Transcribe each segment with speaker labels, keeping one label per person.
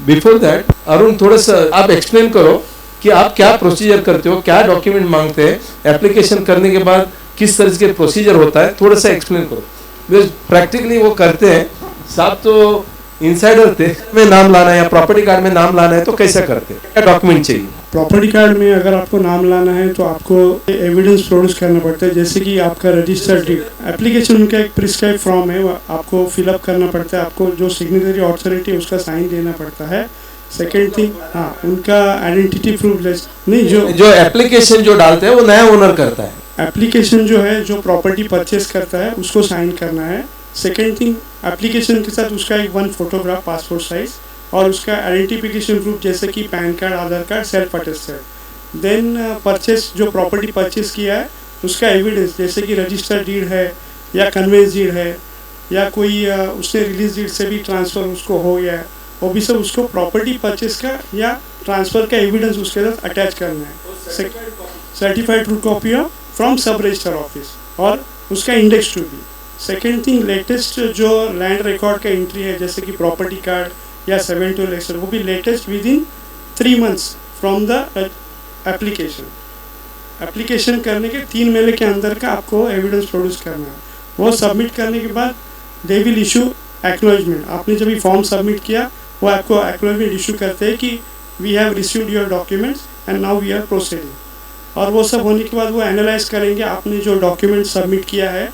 Speaker 1: Before that Arun थोड़ा सा आप एक्सप्लेन करो कि आप क्या प्रोसीजर करते हो, क्या डॉक्यूमेंट मांगते हैं, एप्लीकेशन करने के बाद किस तरह के प्रोसीजर होता है, थोड़ा सा एक्सप्लेन करो। बिकॉज प्रैक्टिकली वो करते हैं, साहब तो इनसाइडर थे। में नाम लाना है या प्रॉपर्टी कार्ड में नाम लाना है तो कैसे करते हैं, क्या डॉक्यूमेंट चाहिए?
Speaker 2: प्रॉपर्टी कार्ड में अगर आपको नाम लाना है तो आपको एविडेंस प्रोड्यूस करना पड़ता है, जैसे कि आपका रजिस्टर्ड डीड। एप्लीकेशन उनका एक प्रिस्क्राइब फॉर्म है, वो आपको फिलअप करना पड़ता है। आपको जो सिग्नेचरी अथॉरिटी है उसका साइन देना पड़ता है। सेकेंड थिंग, हाँ, उनका आइडेंटिटी प्रूफ नहीं, जो
Speaker 1: एप्लीकेशन जो डालते हैं वो नया ओनर करता है।
Speaker 2: एप्लीकेशन जो है, जो प्रॉपर्टी परचेस करता है उसको साइन करना है। सेकेंड थिंग, एप्लीकेशन के साथ उसका एक 1 फोटोग्राफ पासपोर्ट साइज और उसका आइडेंटिफिकेशन प्रूफ जैसे कि PAN card, Aadhaar card, self attested. Then purchase, जो प्रॉपर्टी परचेस किया है उसका एविडेंस, जैसे कि रजिस्टर्ड डीड है या कन्वेंस डीड है या कोई उसने रिलीज डीड से भी ट्रांसफ़र उसको हो गया है, वो भी सब उसको प्रॉपर्टी परचेस का या ट्रांसफ़र का एविडेंस उसके साथ अटैच करना है। Certified true copy of from sub register office और उसका index to be. Second thing, latest जो लैंड रिकॉर्ड का एंट्री है जैसे कि प्रॉपर्टी कार्ड या 712 एक्सर, वो भी latest with in 3 months from the application. Application करने के 3 महीने के अंदर का आपको एविडेंस प्रोड्यूस करना है। वो सबमिट करने के बाद दे विल इशू एक्नॉलेजमेंट। आपने जब भी फॉर्म सबमिट किया वो आपको एक्नॉलेजमेंट इशू करते हैं कि we have received your documents and now we are proceeding. और वो सब होने के बाद वो एनालाइज करेंगे आपने जो डॉक्यूमेंट सबमिट किया है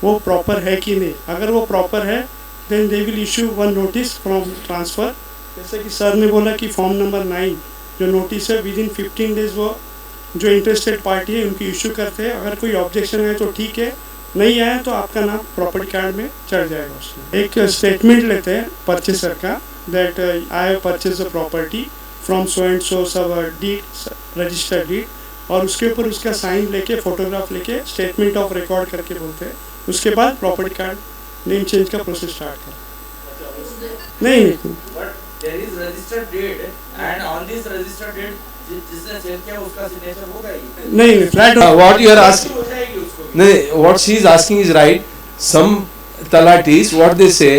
Speaker 2: वो प्रॉपर है कि नहीं। अगर वो प्रॉपर है then they will issue 1 notice from transfer. जैसे कि सर ने बोला कि फॉर्म नंबर 9 जो नोटिस है विद इन 15 डेज वो जो इंटरेस्टेड पार्टी है उनकी इशू करते हैं। अगर कोई ऑब्जेक्शन है तो ठीक है, नहीं आया तो आपका नाम प्रॉपर्टी कार्ड में चढ़ जाएगा। उसमें एक स्टेटमेंट लेते हैं परचेसर का, that I have purchase the property from so and so सब डीड, रजिस्टर्ड डीड, और उसके ऊपर उसका साइन लेके, फोटोग्राफ लेके स्टेटमेंट ऑफ रिकॉर्ड करके बोलते हैं। उसके बाद प्रॉपर्टी कार्ड नेम चेंज का प्रोसेस स्टार्ट कर। नहीं
Speaker 3: but there is registered date and on this registered date जिसने सेल किया उसका सिग्नेचर होगा ही
Speaker 2: नहीं, flat
Speaker 1: what you are asking, नहीं, what she is asking is right. Some तलाटीज what they say,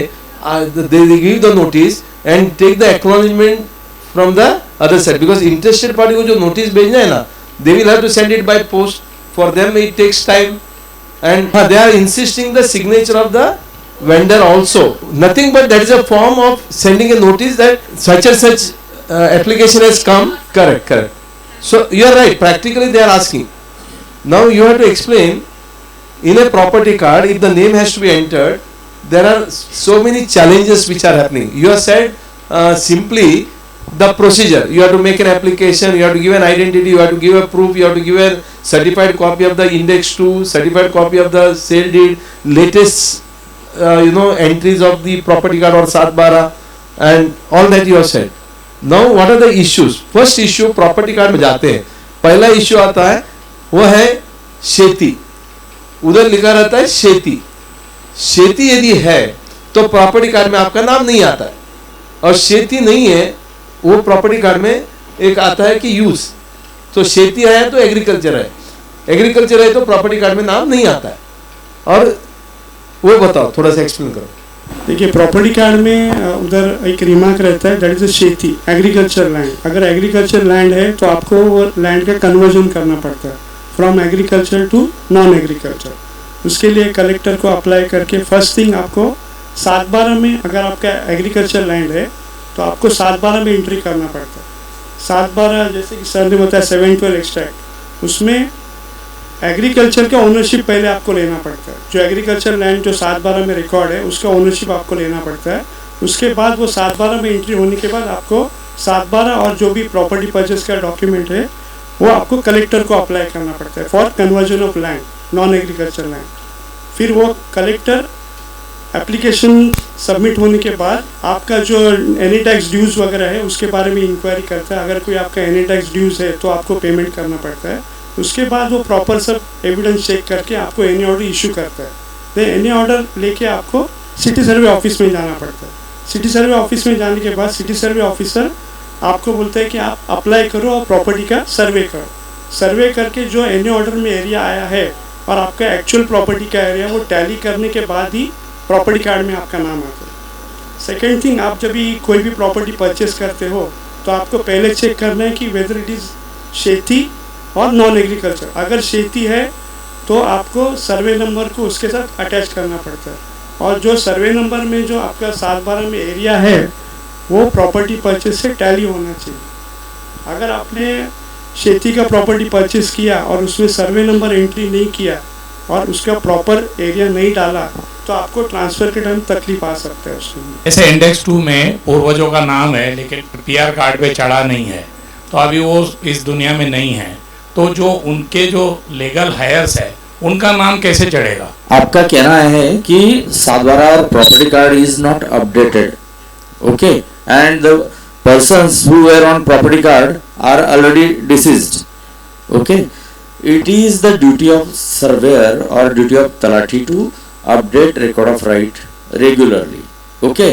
Speaker 1: they give the notice and take the acknowledgement from the other side, because interested party को जो notice भेजना है ना, they will have to send it by post. For them it takes time and they are insisting the signature of the vendor also. Nothing but that is a form of sending a notice that such and such application has come. Correct. So you are right, practically they are asking. Now you have to explain in a property card, if the name has to be entered, there are so many challenges which are happening. You have said simply the procedure. You have to make an application, you have to give an identity, you have to give a proof, you have to give a certified copy of the index 2, certified copy of the sale deed, latest entries of the property card or 7/12, and all that you have said. Now what are the issues? First issue, property card में जाते हैं, पहला issue आता है वो है शेती। उधर लिखा रहता है शेती। शेती यदि है तो प्रॉपर्टी कार्ड में आपका नाम नहीं आता है, और शेती नहीं है वो प्रॉपर्टी कार्ड में एक आता है कि यूज। तो शेती है तो एग्रीकल्चर है, एग्रीकल्चर है तो प्रॉपर्टी कार्ड में नाम नहीं आता है। और वो बताओ, थोड़ा सा एक्सप्लेन करो।
Speaker 2: देखिए, प्रॉपर्टी कार्ड में उधर एक रिमार्क रहता है, दैट इज शेती, एग्रीकल्चर लैंड। अगर एग्रीकल्चर लैंड है तो आपको वो लैंड का कन्वर्जन करना पड़ता है from agriculture to non agriculture. उसके लिए कलेक्टर को अप्लाई करके फर्स्ट थिंग आपको 7/12 में, अगर आपका एग्रीकल्चर लैंड है तो आपको 7/12 में एंट्री करना पड़ता है। 7/12 जैसे कि सर ने बताया 712 एक्सट्रैक्ट, उसमें एग्रीकल्चर का ओनरशिप पहले आपको लेना पड़ता है। जो एग्रीकल्चर लैंड जो 7/12 में रिकॉर्ड है उसका ओनरशिप आपको लेना पड़ता है। उसके बाद वो 7/12 में एंट्री होने के बाद आपको 7/12 और जो भी प्रॉपर्टी परचेस का डॉक्यूमेंट है वो आपको कलेक्टर को अप्लाई करना पड़ता है for conversion of land, non agriculture land. फिर वो कलेक्टर एप्लीकेशन सबमिट होने के बाद आपका जो एनी टैक्स ड्यूज वगैरह है उसके बारे में इंक्वायरी करता है। अगर कोई आपका एनी टैक्स ड्यूज है तो आपको पेमेंट करना पड़ता है। उसके बाद वो प्रॉपर सब एविडेंस चेक करके आपको एनी ऑर्डर इशू करता है। तो एनी ऑर्डर लेके आपको सिटी सर्वे ऑफिस में जाना पड़ता है। सिटी सर्वे ऑफिस में जाने के बाद सिटी सर्वे ऑफिसर आपको बोलता है कि आप अप्लाई करो और प्रॉपर्टी का सर्वे करो। सर्वे करके जो एनी ऑर्डर में एरिया आया है और आपका एक्चुअल प्रॉपर्टी का एरिया वो टैली करने के बाद ही प्रॉपर्टी कार्ड में आपका नाम आता है। सेकेंड थिंग, आप जब भी कोई भी प्रॉपर्टी परचेस करते हो तो आपको पहले चेक करना है कि वेदर इट इज़ शेती और नॉन एग्रीकल्चर। अगर शेती है तो आपको सर्वे नंबर को उसके साथ अटैच करना पड़ता है, और जो सर्वे नंबर में जो आपका 7/12 में एरिया है वो प्रॉपर्टी परचेस से टैली होना चाहिए। अगर आपने शेती का प्रॉपर्टी परचेस किया और उसमें सर्वे नंबर एंट्री नहीं किया और उसका प्रॉपर एरिया नहीं डाला तो आपको ट्रांसफ़र के टाइम तकलीफ आ सकता है उसमें।
Speaker 4: जैसे इंडेक्स 2 में पूर्वजों का नाम है लेकिन पीआर कार्ड पे चढ़ा नहीं है, तो अभी वो इस दुनिया में नहीं है, तो जो उनके जो लीगल हायर्स है उनका नाम कैसे चढ़ेगा?
Speaker 5: आपका कहना है कि 7/12 property card is not updated, okay, and the persons who were on property card are already deceased, okay. It is the duty of surveyor or duty of talati to update record of right regularly, okay.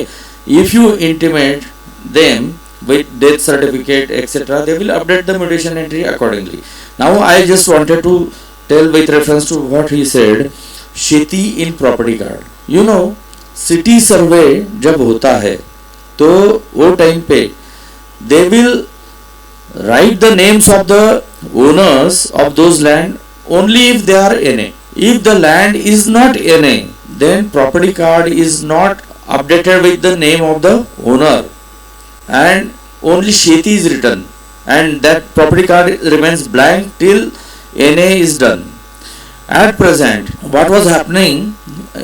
Speaker 5: If you intimate them with death certificate etc., they will update the mutation entry accordingly. Now I just wanted to tell with reference to what he said, शेती in property card, you know city survey जब होता है तो वो time पे they will write the names of the owners of those land only if they are NA. If the land is not NA then property card is not updated with the name of the owner and only Sheti is written, and that property card remains blank till NA is done. At present, what was happening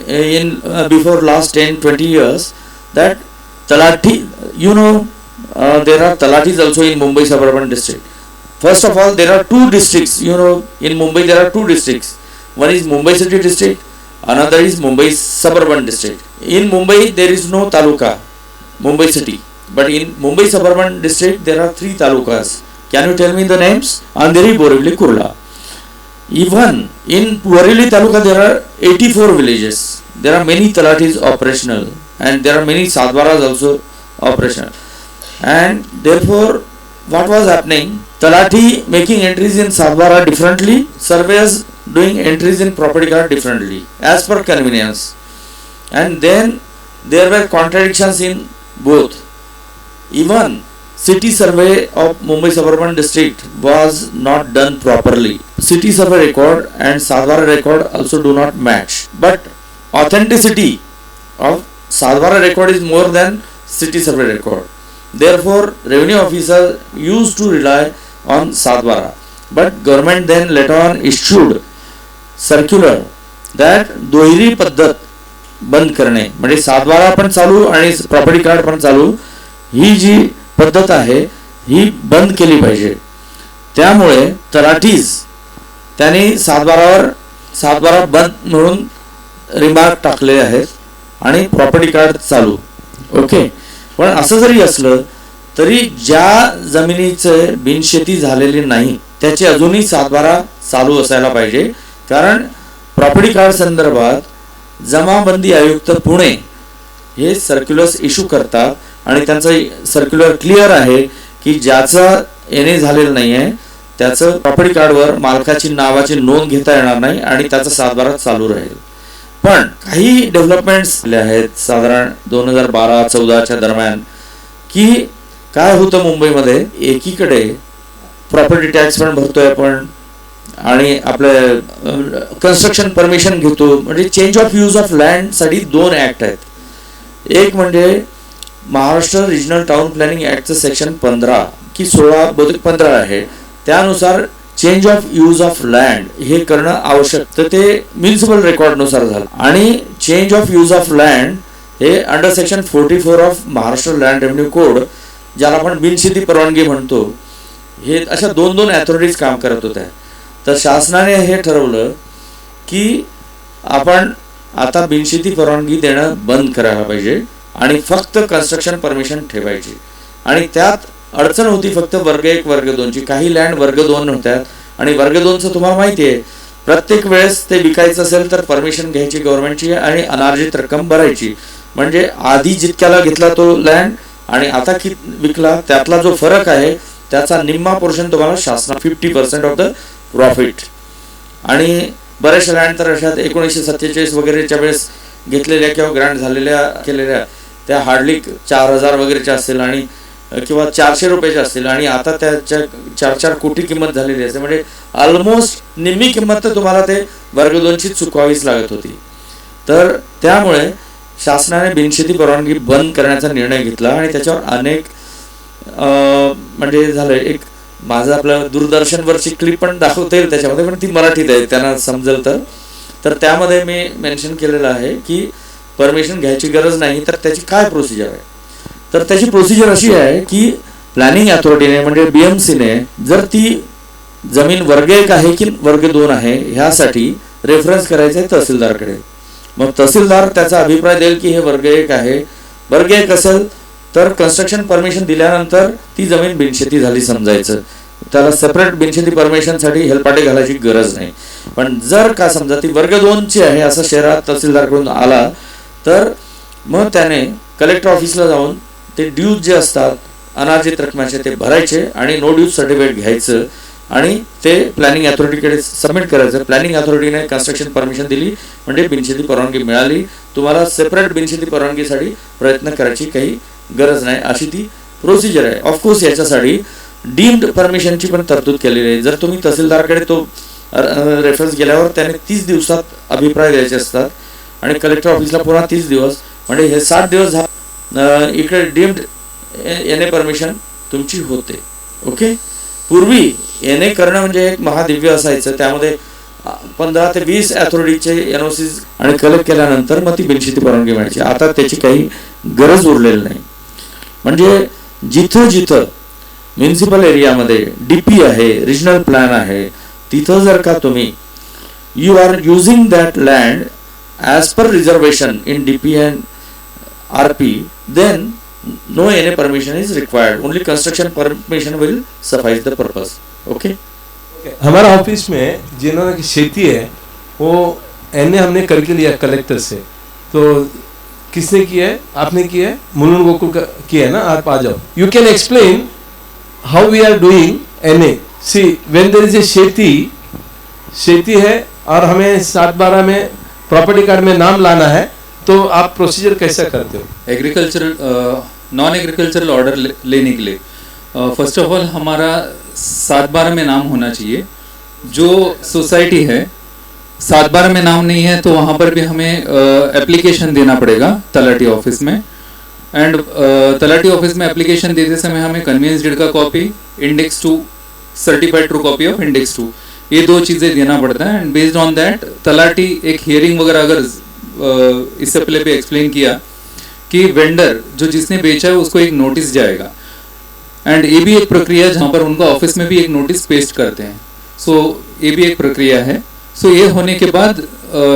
Speaker 5: in before last 10-20 years, that Talati, you know, there are Talatis also in Mumbai suburban district. First of all, there are two districts, you know, in Mumbai there are two districts. One is Mumbai city district, another is Mumbai suburban district. In Mumbai there is no taluka, Mumbai city, but in Mumbai suburban district there are 3 talukas. Can you tell me the names? Andheri, Borivali, Kurla. Even in Borivali taluka there are 84 villages. There are many talatis operational and there are many sadvaras also operational, and therefore what was happening, talati making entries in sadvara differently, surveyors doing entries in property card differently as per convenience, and then there were contradictions in both. Even city survey of Mumbai suburban district was not done properly. City survey record and Sadvara record also do not match, but authenticity of Sadvara record is more than city survey record. Therefore revenue officer used to rely on Sadvara, but government then later on issued circular that दुहेरी पद्धत बंद करणे, म्हणजे 7/12 पण चालू आणि property card पण चालू, ही जी पद्धत आहे ही बंद केली पाहिजे. त्यामुळे तलाठीज त्यांनी 7/12 बंद म्हणून रिमार्क टाकले आहेत आणि प्रॉपर्टी कार्ड चालू, ओके. पण असं जरी असलं तरी ज्या जमिनीचे बिनशेती झालेली नाही त्याची अजूनही 7/12 चालू असायला पाहिजे, कारण प्रॉपर्टी कार्ड संदर्भात जमाबंदी आयुक्त पुणे हे सर्क्युलर्स इश्यू करतात आणि त्यांचं सर्क्युलर क्लिअर आहे की ज्याचं एनए झालेलं नाही आहे त्याचं प्रॉपर्टी कार्डवर मालकाची नावाची नोंद घेता येणार नाही आणि त्याचं 7/12 चालू राहील. पण काही डेव्हलपमेंट्स आहेत साधारण 2012-14च्या दरम्यान, की काय होतं मुंबईमध्ये, एकीकडे प्रॉपर्टी टॅक्स पण भरतोय आपण आणि आपलं कन्स्ट्रक्शन परमिशन घेतो, म्हणजे change of use of land साठी 2 ऍक्ट आहेत. एक म्हणजे महाराष्ट्र रिजनल टाउन प्लॅनिंग ऍक्टचं सेक्शन 15 की 16 बहुतेक 15 आहे, त्यानुसार change of use of land हे करणं आवश्यक, तर ते म्युनिसिपल रेकॉर्ड नुसार झालं. आणि change of use of land हे under section 44 of Maharashtra land revenue code, ज्याला आपण बिनशेती परवानगी म्हणतो, हे अशा 2 अथॉरिटीज काम करत होत्या. तर शासनाने हे ठरवलं की आपण आता बिनशेती परवानगी देणं बंद करायला पाहिजे आणि फक्त कन्स्ट्रक्शन परमिशन ठेवायची. आणि त्यात अडचण होती फक्त वर्ग 1 वर्ग 2ची. काही लँड वर्ग 2 होत्या आणि वर्ग 2चं तुम्हाला माहिती आहे, प्रत्येक वेळेस ते विकायचं असेल तर परमिशन घ्यायची गव्हर्नमेंटची आणि अनार्जित रक्कम भरायची. म्हणजे आधी जितक्याला घेतला तो लँड आणि आता विकला त्यातला जो फरक आहे त्याचा निम्मा पोर्शन तुम्हाला शासना 50% ऑफ द प्रॉफिट. आणि बऱ्याचशा लँड तर अशात 1947 वगैरेच्या वेळेस घेतलेल्या किंवा ग्रँट झालेल्या केलेल्या त्या हार्डली 4,000 वगैरेच्या असतील आणि किंवा 400 रुपयाच्या असतील आणि आता त्याच्या 4-4 कोटी किंमत झालेली असते. म्हणजे ऑलमोस्ट निम्मी किंमत तर तुम्हाला ते वर्ग 2ची चुकवावीच लागत होती. तर त्यामुळे शासनाने बिनशेती परवानगी बंद करण्याचा निर्णय घेतला आणि त्याच्यावर अनेक म्हणजे झालं एक माझं आपलं दूरदर्शनवरची क्लिप पण दाखवता येईल त्याच्यामध्ये, पण ती मराठीत आहे त्यांना समजेल तर त्यामध्ये मी मेन्शन केलेलं आहे की परमिशन घ्यायची गरज नाही. तर त्याची काय प्रोसिजर आहे, तर त्याची प्रोसिजर अशी आहे की प्लॅनिंग अथॉरिटीने म्हणजे BMCने जर ती जमीन वर्ग 1 आहे की वर्ग 2 आहे ह्यासाठी रेफरन्स करायचं आहे तहसीलदारकडे. मग तहसीलदार त्याचा अभिप्राय देईल की हे वर्ग 1 आहे. वर्ग 1 असेल तर कन्स्ट्रक्शन परमिशन दिल्यानंतर ती जमीन बिनशेती झाली समजायचं. त्याला सेपरेट बिनशेती परमिशनसाठी हेलपाटे घालायची गरज नाही. पण जर का समजा ती वर्ग 2ची आहे असं शहरात तहसीलदारकडून आला तर मग त्याने कलेक्टर ऑफिसला जाऊन ते ड्यूज जे असतात अनार्जित रकमेचे ते भरायचे आणि नो ड्यूज सर्टिफिकेट घ्यायचं आणि ते प्लॅनिंग अथॉरिटीकडे सबमिट करायचं. प्लॅनिंग अथॉरिटीने कन्स्ट्रक्शन परमिशन दिली म्हणजे बिनशेती परवानगी मिळाली. तुम्हाला सेपरेट बिनशेती परवानगीसाठी प्रयत्न करायची काही गरज नाही, अशी ती प्रोसिजर आहे. ऑफकोर्स याच्यासाठी डीम्ड परमिशनची पण तरतूद केलेली आहे. जर तुम्ही तहसीलदारकडे तो रेफरन्स गेल्यावर त्याने 30 दिवसात अभिप्राय द्यायचे असतात आणि कलेक्टर ऑफिसला पुन्हा 30 दिवस, म्हणजे हे 60 दिवस इकडे डीम्ड NA परमिशन तुमची होते. ओके. पूर्वी NA करणं म्हणजे एक महादिव्य असायचं. त्यामध्ये 15 ते 20 अथॉरिटीचे NOCs आणि कलेक्ट केल्यानंतर मग ती बिनशेती परवानगी मिळायची. आता त्याची काही गरज उरलेली नाही. म्हणजे जिथं जिथं म्युनिसिपल एरियामध्ये DP आहे, रिजनल प्लॅन आहे, तिथं जर का तुम्ही you are using that land as per reservation in DP and RP, then no NA permission is required. Only construction permission will suffice the purpose. Okay?
Speaker 1: हमारा ऑफिस में जिन्होंने की खेती है वो NA हमने करके लिया कलेक्टर से. तो किसने किया है? आपने किया है, मुलुन गोकुल किया है ना. आप आ जाओ. You can explain how we are doing NA. See, when there is a खेती है और हमें 7/12 में प्रॉपर्टी कार्ड में नाम लाना है तो आप प्रोसीजर कैसा करते हो?
Speaker 6: एग्रीकल्चरल नॉन एग्रीकल्चरल ऑर्डर लेने के लिए फर्स्ट ऑफ ऑल हमारा 7/12 में नाम होना चाहिए. जो सोसाइटी है 7/12 में नाम नहीं है तो वहाँ पर भी हमें एप्लीकेशन देना पड़ेगा तलाटी ऑफिस में. एंड तलाटी ऑफिस में एप्लीकेशन देते समय हमें कन्वीनियंस डीड का copy, index 2 certified true copy of index 2, ये 2 चीज़ें देना पड़ता है. And based on that talati एक हियरिंग वगैरह अगर इससे पहले भी एक्सप्लेन किया कि वेंडर जो जिसने बेचा है उसको एक नोटिस जाएगा. एंड ये भी एक प्रक्रिया जहाँ पर उनको ऑफिस में भी एक नोटिस पेस्ट करते हैं. सो ये भी एक प्रक्रिया है. सो ये होने के बाद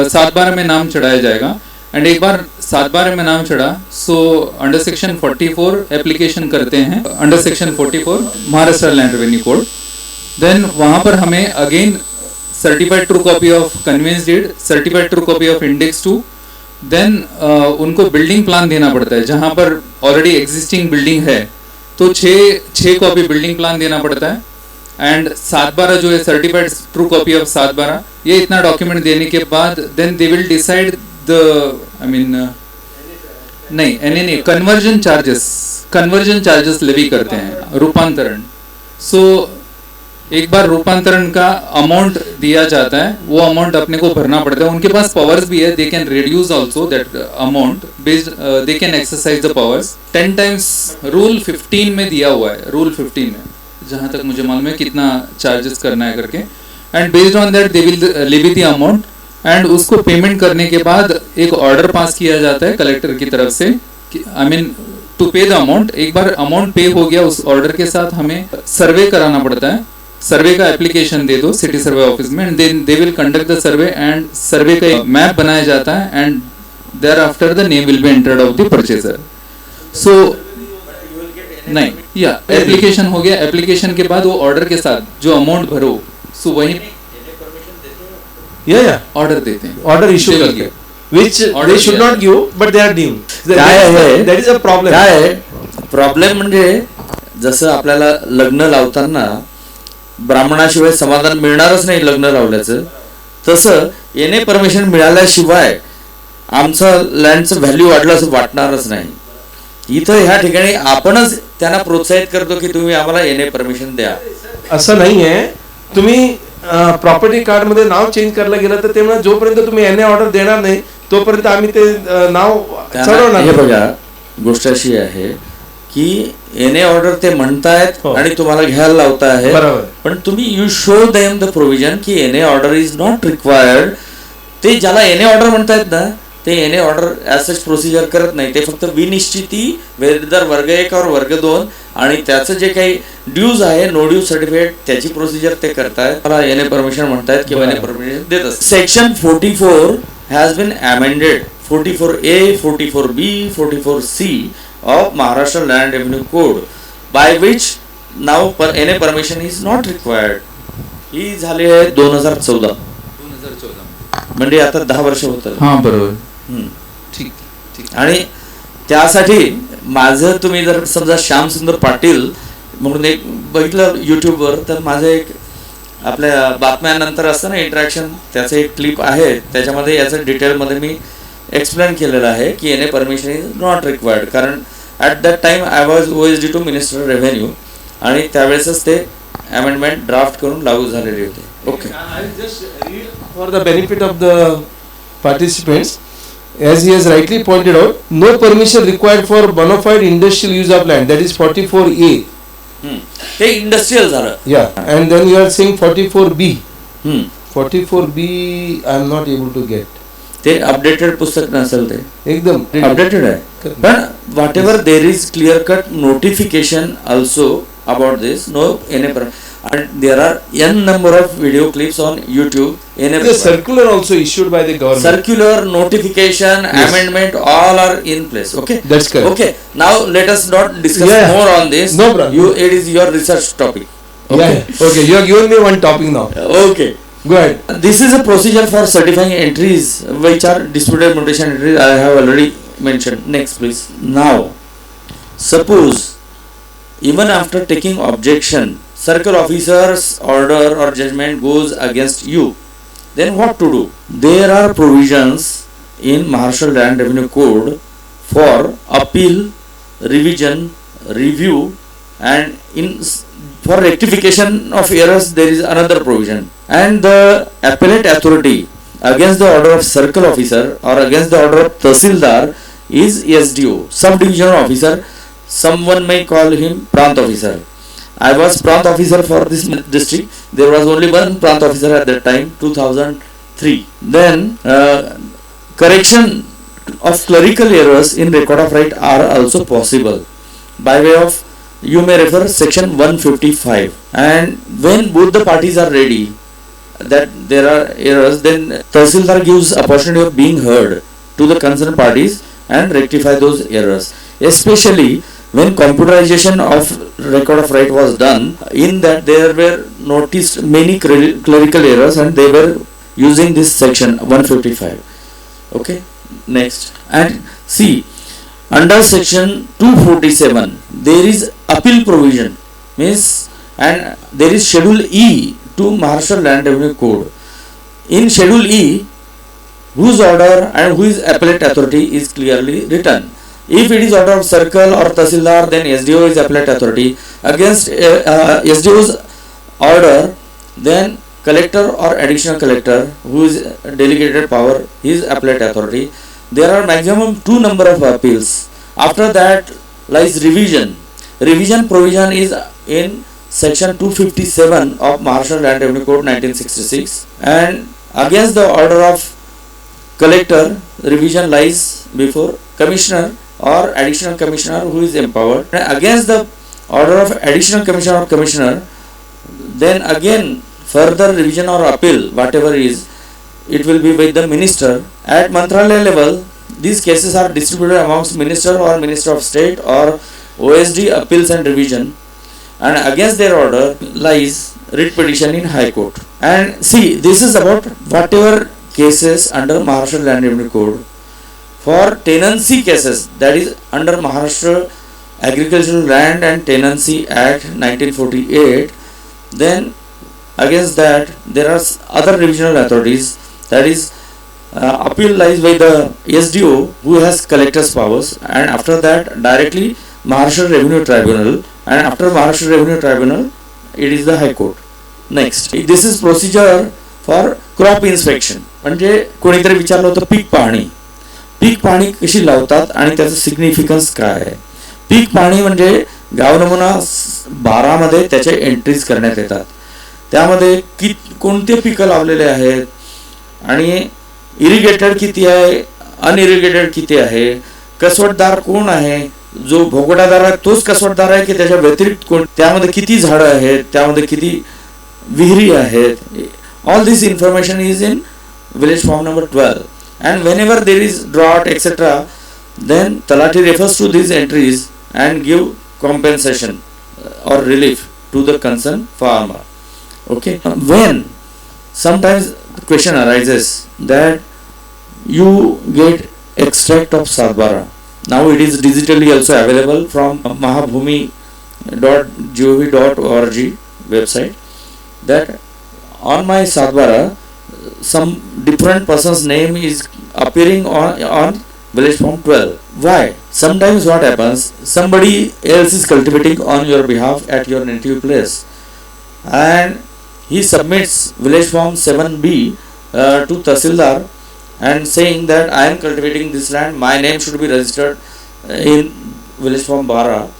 Speaker 6: 7/12 में नाम चढ़ाया जाएगा. एंड एक बार 7/12 में नाम चढ़ा सो अंडर सेक्शन 44 एप्लीकेशन करते हैं, under section 44 Maharashtra land revenue code. Then वहाँ पर हमें again certified true copy of conveyance deed, certified true copy of index 2. Then उनको बिल्डिंग प्लान देना पड़ता है. जहाँ पर ऑलरेडी एग्जिस्टिंग बिल्डिंग है तो 6 कॉपी बिल्डिंग प्लान देना पड़ता है. एंड 7/12 जो है सर्टिफाइड ट्रू कॉपी ऑफ 7/12, ये इतना डॉक्यूमेंट देने के बाद then they will decide the नहीं कन्वर्जन चार्जेस लेवी करते हैं, रूपांतरण. सो एक बार रूपांतरण का अमाउंट दिया जाता है, वो अमाउंट अपने को भरना पड़ता है. उनके पास पावर्स भी है, they can reduce also that amount based, they can exercise the powers 10 times. Rule 15 में दिया हुआ है, रूल 15 में जहाँ तक मुझे मालूम है कितना चार्जेस करना है करके. And based on that they will levy the amount. And उसको पेमेंट करने के बाद एक ऑर्डर पास किया जाता है कलेक्टर की तरफ से, टू पे द अमाउंट. एक बार अमाउंट पे हो गया उस ऑर्डर के साथ हमें सर्वे कराना पड़ता है. सर्वे का एप्लीकेशन दे दो सिटी सर्वे ऑफिस में and then they will conduct the survey. And survey का मैप बनाया जाता है and thereafter the name will be entered of the purchaser. So नहीं या एप्लीकेशन हो गया. एप्लीकेशन के बाद वो ऑर्डर के साथ जो अमाउंट भरो सो वही ऑर्डर देते हैं,
Speaker 1: ऑर्डर इशू करके which they should not give but they are deemed. That is a problem.
Speaker 5: काय आहे प्रॉब्लेम म्हणजे जसं आपल्याला लग्न लावताना ब्राह्मणाशिवाय समाधान मिळणारच नाही लग्न लावल्याचं, तसं NA परमिशन मिळाल्याशिवाय आमचं लँडचं व्हॅल्यू वाढलं असं वाटणारच नाही. इथं ह्या ठिकाणी आपणच त्यांना प्रोत्साहित करतो की तुम्ही आम्हाला येणे परमिशन द्या.
Speaker 1: असं नाही आहे. तुम्ही प्रॉपर्टी कार्ड मध्ये नाव चेंज करायला गेलं तर ते म्हणा जोपर्यंत तुम्ही एनए ऑर्डर देणार नाही तोपर्यंत आम्ही ते नाव चढवणार
Speaker 5: हे
Speaker 1: नाही.
Speaker 5: बघा गोष्ट अशी आहे की एनए ऑर्डर ते म्हणतायत
Speaker 1: हो.
Speaker 5: आणि तुम्हाला घ्यायला लावताय,
Speaker 1: बरोबर.
Speaker 5: पण तुम्ही you show them the provision की NA order is not required. ते ज्याला एनए ऑर्डर म्हणतायत ना ते NA order as such procedure करत नाही. ते फक्त विनिश्चिती वेदर वर्ग 1 और वर्ग 2 आणि त्याचं जे काही ड्यूज आहे नो ड्यूज सर्टिफिकेट त्याची प्रोसिजर ते करतायत. मला एनए परमिशन म्हणतायत किंवा एनए परमिशन देत असतात. Section 44 has been amended 44A, 44B, 44C of Maharashtra Land Revenue Code by which now NA permission is not required. ही झाली आहे 2014 म्हणजे आता 10 वर्ष होत.
Speaker 6: हां बरोबर.
Speaker 5: ठीक ठीक. आणि त्यासाठी माझं तुम्ही जर समजा श्यामसुंदर पाटील म्हणून एक बघितलं यूट्यूबवर तर माझं एक आपल्या बातम्यानंतर असतं ना इंटरॅक्शन त्याचं एक क्लिप आहे त्याच्यामध्ये याचं डिटेलमध्ये मी एक्सप्लेन केलेलं आहे की NA permission is not required. कारण at that time I was OSD to minister revenue आणि त्यावेळेसच ते अमेंडमेंट ड्राफ्ट करून लागू झालेले होते. Okay.
Speaker 1: I'll just read for the benefit of the participants. As he has rightly pointed out, no permission required for bona fide industrial use of land. That is 44A.
Speaker 5: ते industrial झालं.
Speaker 1: Yeah. And then you are saying 44B. 44B I am not able to get.
Speaker 5: ते updated पुस्तक नसेल ते
Speaker 1: एकदम
Speaker 5: updated आहे. पण whatever there is clear cut notification also about this no NA and there are n number of video clips on YouTube.
Speaker 1: The circular also issued by the government.
Speaker 5: Circular, notification,
Speaker 1: Yes.
Speaker 5: amendment, all are in place. Okay.
Speaker 1: That's correct.
Speaker 5: Okay. Now let us not discuss
Speaker 1: Yeah.
Speaker 5: more on this.
Speaker 1: No problem.
Speaker 5: It is your research topic.
Speaker 1: Okay. Yeah. Okay. You have given me one topic now.
Speaker 5: Okay.
Speaker 1: Go ahead.
Speaker 5: This is a procedure for certifying entries which are disputed mutation entries. I have already mentioned. Next, please. Now, suppose even after taking objection, circle officer's order or judgment goes against you, then what to do? There are provisions in Maharashtra Land Revenue Code for appeal, revision, review, and for rectification of errors there is another provision. And the appellate authority against the order of circle officer or against the order of Tahsildar is SDO, subdivisional officer. Someone may call him Prant officer. I was Prant officer for this district. There was only one Prant officer at that time, 2003. Then correction of clerical errors in record of right are also possible by way of, you may refer section 155. And when both the parties are ready that there are errors, then Tahsildar gives opportunity of being heard to the concerned parties and rectify those errors. Especially when computerization of record of right was done, in that there were noticed many clerical errors and they were using this section 155. Okay, next. And see, under section 247 there is appeal provision, means, and there is schedule E to Maharashtra Land Revenue Code. In schedule E, whose order and who is appellate authority is clearly written. If it is order of circle or Tahsildar, then SDO is appellate authority. Against SDO's order, then collector or additional collector, who is delegated power, is appellate authority. There are maximum 2 number of appeals. After that lies revision. Revision provision is in section 257 of Maharashtra Land Revenue Code 1966. And against the order of collector, revision lies before commissioner or additional commissioner who is empowered. Against the order of additional commissioner or commissioner, then again further revision or appeal, whatever is, it will be with the minister. At Mantralaya level, these cases are distributed amongst minister or minister of state or OSD appeals and revision, and against their order lies writ petition in High Court. And see, this is about whatever cases under Maharashtra Land Revenue Code. For tenancy cases, that is under Maharashtra Agricultural Land and Tenancy Act 1948, then against that there are other revisional authorities, that is appeal lies by the SDO, who has collector's powers, and after that directly Maharashtra Revenue Tribunal, and after Maharashtra Revenue Tribunal it is the High Court. Next, this is procedure for crop inspection. म्हणजे कोणीतरी विचारलं होतं peak पाहणी कशी लावतात आणि त्याचं significance काय आहे. पीक पाहणी म्हणजे गाव नमुना 12 मध्ये त्याचे एंट्रीज करण्यात येतात. त्यामध्ये कोणते पिकं लावलेले आहेत आणि इरिगेटेड किती आहे, अनइरिगेटेड किती आहे, कसवटदार कोण आहे, जो भोगडादार आहे तोच कसवटदार आहे की त्याच्या व्यतिरिक्त कोण, त्यामध्ये किती झाडं आहेत, त्यामध्ये किती विहिरी आहेत. All this information is in village form number 12, and whenever there is drought etc., then Talati refers to these entries and give compensation or relief to the concerned farmer. Okay, when sometimes the question arises that you get extract of Sadbara. Now it is digitally also available from mahabhumi.gov.org website, that on my Sadbara some different person's name is appearing on village form 12. Why? Sometimes what happens, somebody else is cultivating on your behalf at your native place, and he submits village form 7B to Tahsildar and saying that I am cultivating this land, my name should be registered in village form 12.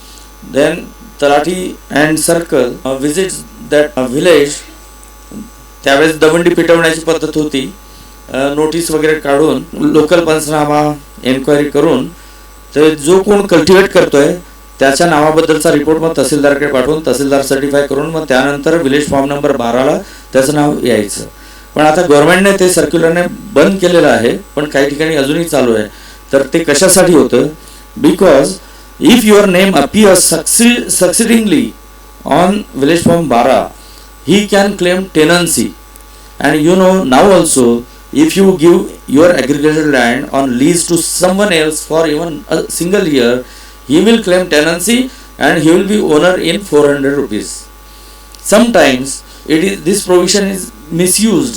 Speaker 5: Then Talati and Circle visits that village. त्यावेळेस दवंडी पेटवण्याची पद्धत होती. Notice वगैरे काढून local पंचनामा enquiry करून तर जो कोण cultivate करतोय त्याच्या नावाबद्दलचा रिपोर्ट मग तहसीलदारकडे पाठवून तहसीलदार सर्टिफाय करून मग त्यानंतर विलेज फॉर्म नंबर 12ला त्याचं नाव यायचं. पण आता गव्हर्नमेंटने ते सर्क्युलरने बंद केलेलं आहे, पण काही ठिकाणी अजूनही चालू आहे. तर ते कशासाठी होतं, because if your name appears succeedingly on village form 12, he can claim tenancy. And you know, now also if you give your agricultural land on lease to someone else for even a single year, he will claim tenancy and he will be owner in 400 rupees. Sometimes this provision is misused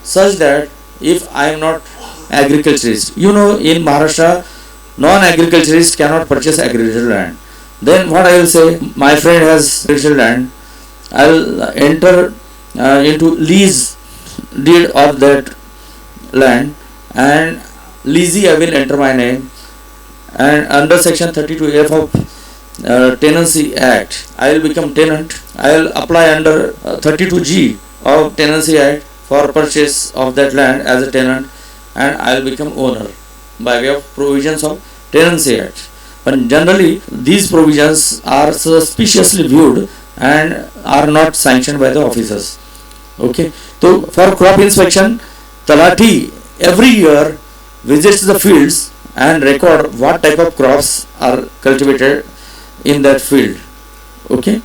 Speaker 5: such that if I am not agriculturist, you know, in Maharashtra non-agriculturist cannot purchase agricultural land. Then what I will say, my friend has agricultural land, I'll enter into lease deed of that land, and leasee I will enter my name, and under section 32F of Tenancy Act I will become tenant. I will apply under 32G of Tenancy Act for purchase of that land as a tenant, and I will become owner by way of provisions of Tenancy Act. But generally these provisions are suspiciously viewed and are not sanctioned by the officers. Okay, so for crop inspection, Talati every year visits the fields and record what type of crops are cultivated in that field. Okay,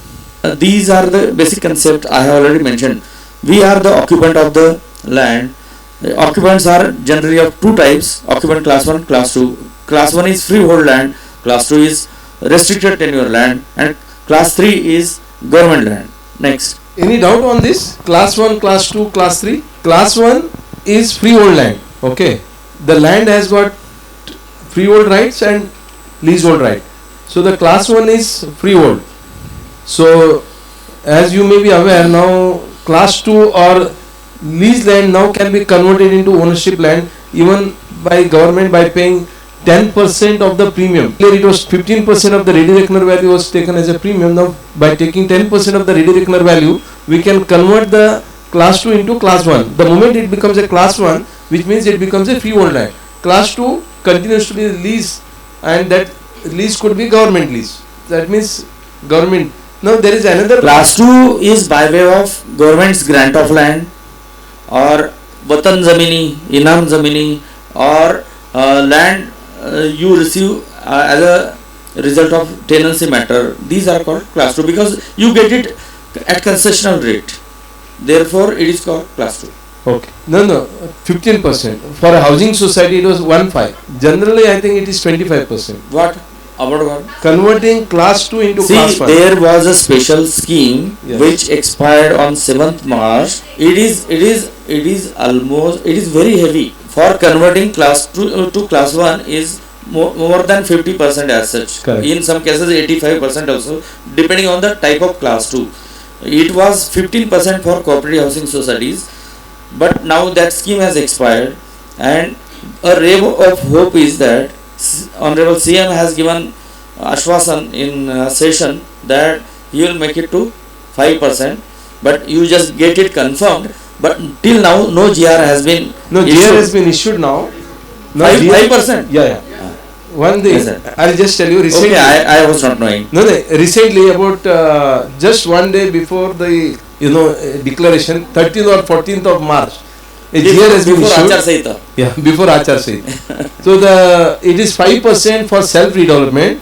Speaker 5: these are the basic concept I have already mentioned. We are the occupant of the land. The occupants are generally of two types: occupant class 1, class 2. Class 1 is freehold land, class 2 is restricted tenure land, and class 3 is government land. Next.
Speaker 1: Any doubt on this? Class 1, class 2, class 3? Class 1 is freehold land. Okay. The land has got freehold rights and leasehold right. So the class 1 is freehold. So as you may be aware now, class 2 or lease land now can be converted into ownership land even by government by paying 10% of the premium. Earlier it was 15% of the ready reckoner value was taken as a premium. Now by taking 10% of the ready reckoner value, we can convert the class 2 into class 1. The moment it becomes a class 1, which means it becomes a freehold land. Class 2 continues to be lease, and that lease could be government lease. That means government. Now there is another.
Speaker 5: Class 2 is by way of government's grant of land, or Vatan Zamini, Inam Zamini, or land you receive as a result of tenancy matter. These are called class 2 because you get it at concessional rate. Therefore it is called class 2.
Speaker 1: Okay. No, 15%. For a housing society it was 1/5. Generally I think it is 25%.
Speaker 5: What? About what?
Speaker 1: Converting class 2 into class 1.
Speaker 5: There was a special scheme, yes, which expired on 7th March. It is very heavy for converting class 2 to class 1 is more than 50% as such.
Speaker 1: Correct.
Speaker 5: In some cases 85% also, depending on the type of class 2. It was 15% for cooperative housing societies, but now that scheme has expired, and a ray of hope is that Honorable CM has given Ashwasan in session that he will make it to 5%, but you just get it confirmed. But till now, no GR has been
Speaker 1: No, GR
Speaker 5: issued.
Speaker 1: has been issued now. No,
Speaker 5: 5%?
Speaker 1: Yeah. One thing,
Speaker 5: Yes, sir.
Speaker 1: I'll just tell you recently.
Speaker 5: Okay, I was not knowing.
Speaker 1: No, recently about just one day before the declaration, 13th or 14th of March, a GR has been
Speaker 5: Before
Speaker 1: issued.
Speaker 5: Achar Sanhita.
Speaker 1: Yeah, before Achar Sanhita. So it is 5% for self redevelopment,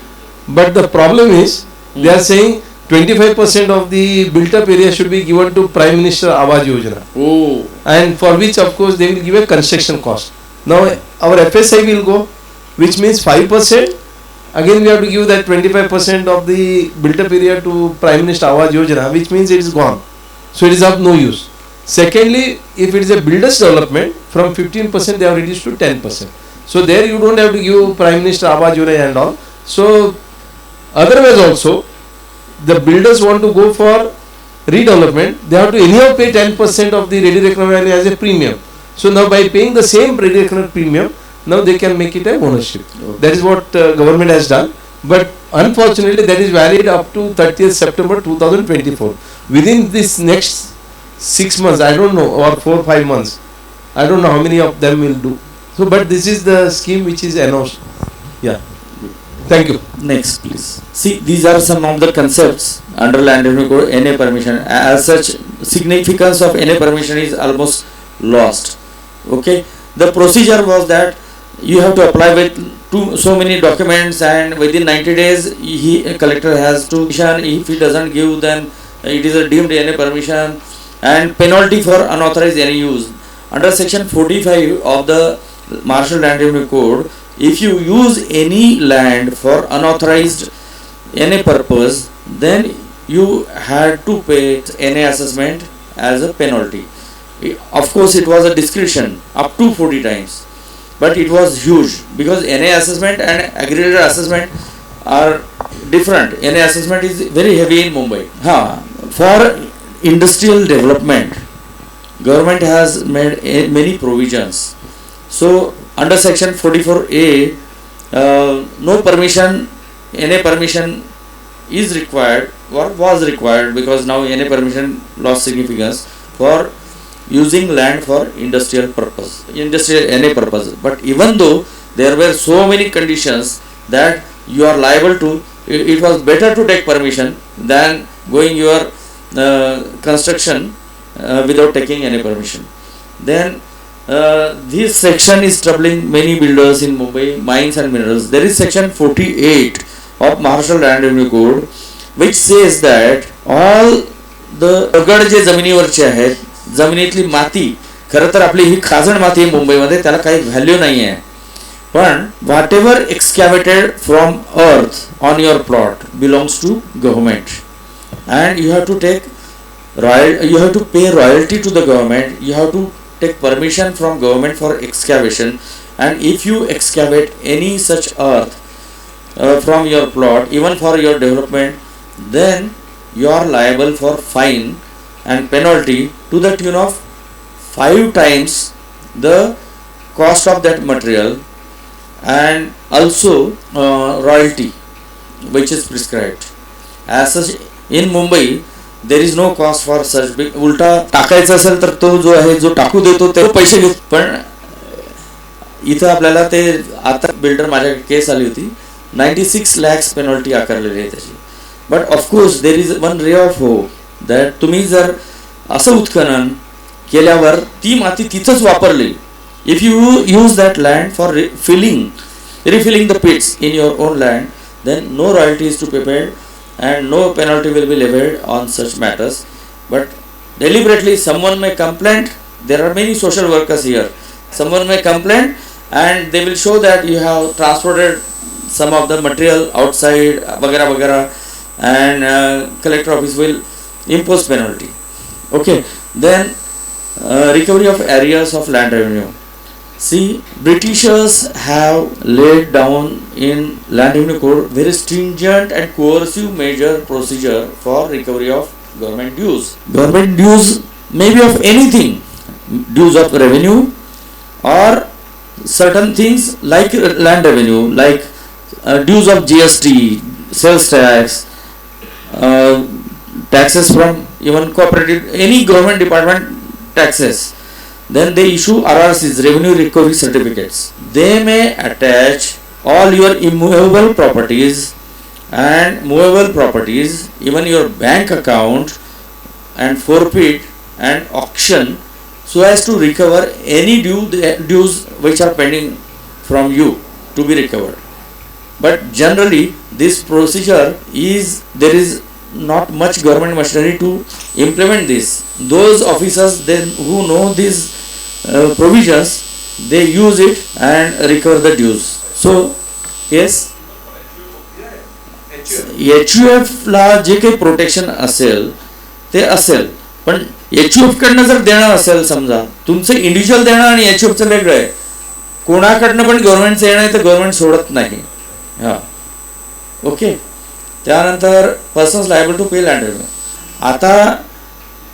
Speaker 1: but the problem is they are saying 25% of the built up area should be given to Prime Minister Awas Yojana,
Speaker 5: Oh,
Speaker 1: and for which of course they will give a construction cost. Now our FSI will go, which means 5%. Again we have to give that 25% of the built up area to Prime Minister Awas Yojana, which means it is gone. So it is of no use. Secondly, if it is a builders development, from 15% they have reduced to 10%. So there you don't have to give Prime Minister Awas Yojana and all. So otherwise also, the builders want to go for redevelopment, they have to anyhow pay 10% of the ready reckoner value as a premium. So now by paying the same ready reckoner premium, now they can make it a ownership. That is what government has done. But unfortunately that is valid up to 30th September 2024. Within this next 6 months, I don't know, or 4 or 5 months, I don't know how many of them will do. So but this is the scheme which is announced. Yeah. Thank you.
Speaker 5: next please. See, these are some of the concepts under land revenue code. NA permission, as such, significance of NA permission is almost lost. Okay, the procedure was that you have to apply with so many documents, and within 90 days collector has to issue. If he doesn't give, then it is a deemed NA permission, and penalty for unauthorized NA use. Under section 45 of the Martial Land Revenue Code, if you use any land for unauthorized NA purpose, then you had to pay NA assessment as a penalty. Of course, it was a discretion up to 40 times, but it was huge because NA assessment and aggregated assessment are different. NA assessment is very heavy in Mumbai. For industrial development, government has made many provisions. So under section 44A, no permission, NA permission is required or was required, because now NA permission lost significance for using land for industrial purpose, industrial NA purpose. But even though there were so many conditions that you are liable to, it was better to take permission than going your construction without taking any permission. Then this section is troubling many builders in Mumbai, mines and minerals. There is section 48 of Maharashtra Land Revenue Code, which says that all the दगड जे जमिनीवरचे आहेत, जमिनीतली माती, खरं तर आपली ही खाजण माती आहे मुंबईमध्ये, त्याला काही व्हॅल्यू नाही आहे, पण whatever excavated from earth on your plot belongs to government, and you have to take you have to pay royalty to the government. You have to take permission from government for excavation, and if you excavate any such earth from your plot, even for your development, then you are liable for fine and penalty to the tune of 5 times the cost of that material, and also royalty which is prescribed. As such, in Mumbai there is no cost for such big. उलटा टाकायचा असेल तर तो जो आहे, जो टाकू देतो ते पैसे घेत, पण इथं आपल्याला ते आता बिल्डर माझ्या केस आली होती, 96 lakhs पेनल्टी आकारलेली आहे त्याची. But of course there is one ray of hope that तुम्ही जर असं उत्खनन केल्यावर ती माती तिथंच वापरली, if you use that land for refilling the pits in your own land, then no royalty is to be paid and no penalty will be levied on such matters. But deliberately someone may complain. There are many social workers here. Someone may complain and they will show that you have transported some of the material outside, vagara vagara, and collector office will impose penalty. Okay, then recovery of areas of land revenue. See, Britishers have laid down in Land Revenue Code very stringent and coercive measure procedure for recovery of government dues. Government dues may be of anything, dues of revenue or certain things like land revenue, like dues of GST, sales tax, taxes from even cooperative, any government department taxes. Then they issue RRCs, revenue recovery certificates. They may attach all your immovable properties and movable properties, even your bank account, and forfeit and auction, so as to recover any dues which are pending from you to be recovered. But generally this procedure is, there is not much government machinery to implement this. Those officers then who know these provisions, they use it and recover the dues. So yes, HUF ला जे काही protection असेल ते असेल, पण HUF कडनं जर देणं असेल, समजा तुमचं इंडिव्हिज्युअल देणं आणि HUF चं वेगळं आहे, कोणाकडनं पण गव्हर्नमेंटचं येणं आहे तर गव्हर्नमेंट सोडत नाही. हां, ओके. त्यानंतर पर्सन्स लायबल टू पे लँड रेव्हेन्यू. आता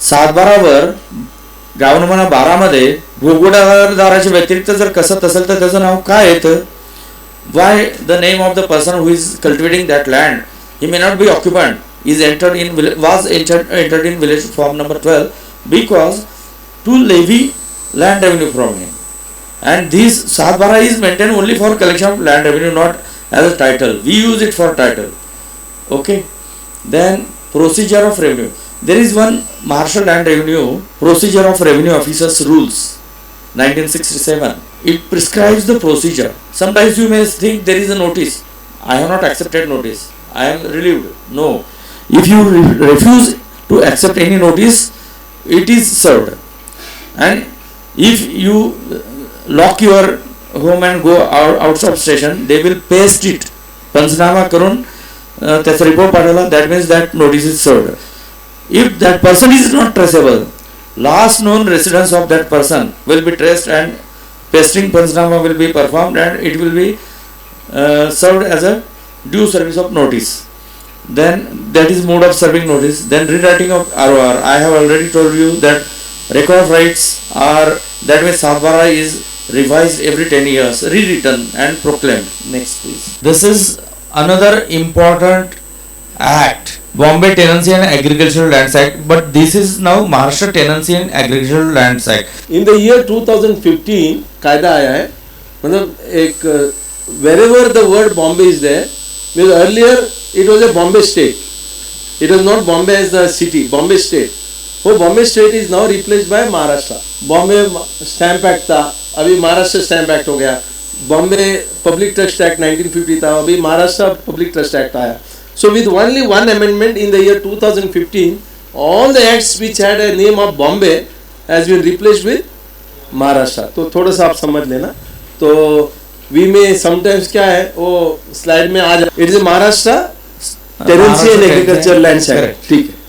Speaker 5: 7/12 गावनमाना 12 मध्ये भूगोडादाराच्या व्यतिरिक्त जर कसत असेल तर त्याचं नाव काय येतं? Why the name of the person who is cultivating that land, he may not be occupant, is entered in entered in village form number 12 because to levy land revenue from him. And this 7/12 is maintained only for collection of land revenue, not as a title. We use it for title. Okay. Then procedure of revenue. There is one Maharashtra Land Revenue Procedure of Revenue Officers Rules 1967. It prescribes the procedure. Sometimes you may think there is a notice. I have not accepted notice. I am relieved. No. If you refuse to accept any notice, it is served. And if you lock your home and go out of station, they will paste it. Panchnaama karun त्याचा report पाठवला, that means that notice is served. If that person is not traceable, last known residence of that person will be traced and pasting Panchnama will be performed and it will be served as a due service of notice. Then that is mode of serving notice. Then rewriting of ROR. I have already told you that record of rights are, that means 7/12 is revised every 10 years, rewritten and proclaimed. Next please. This is another important act, Bombay Tenancy and Agricultural Lands Act, but this is now Maharashtra Tenancy and Agricultural Lands Act.
Speaker 1: In the year 2015 कायदा आया है, मतलब एक wherever the word Bombay is there, because earlier it was a Bombay state, it was not Bombay as the city, Bombay state. वो Bombay state is now replaced by Maharashtra. Bombay Stamp Act था, अभी Maharashtra Stamp Act हो गया. Bombay Public Trust Act 1950 था, अभी Maharashtra Public Trust Act आया. So with only one amendment in the year 2015, all the acts which had a name of Bombay has been replaced with Maharashtra. तो थोड़ा सा आप समझ लेना. तो we may sometimes क्या है वो स्लाइड में आ जाए. It is a Maharashtra Tenancy and Agricultural Lands Act. ठीक है.